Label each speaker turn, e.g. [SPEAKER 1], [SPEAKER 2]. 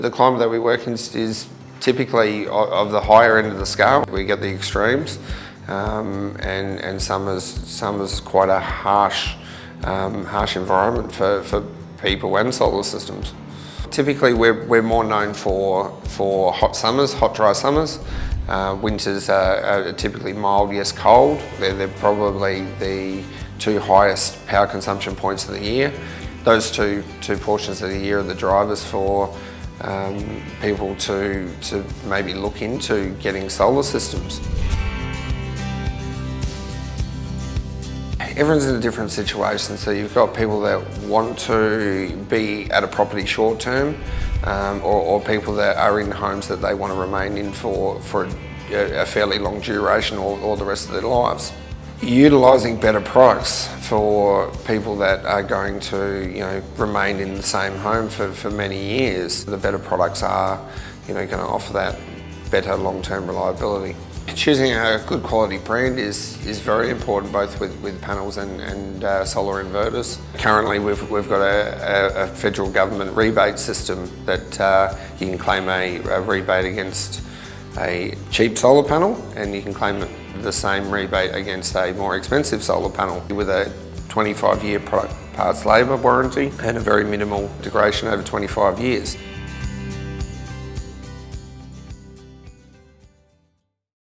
[SPEAKER 1] The climate that we work in is typically of the higher end of the scale. We get the extremes, and summer's quite a harsh environment for people and solar systems. Typically, we're more known for hot summers, hot dry summers. Winters are typically mild, yes, cold. They're probably the two highest power consumption points of the year. Those two portions of the year are the drivers for people to maybe look into getting solar systems. Everyone's in a different situation, so you've got people that want to be at a property short term, or people that are in homes that they want to remain in for a fairly long duration or the rest of their lives. Utilising better products for people that are going to remain in the same home for many years. The better products are going to offer that better long-term reliability. Choosing a good quality brand is very important, both with panels and solar inverters. Currently we've got a federal government rebate system that you can claim a rebate against a cheap solar panel, and you can claim the same rebate against a more expensive solar panel with a 25-year product parts labour warranty and a very minimal degradation over 25 years.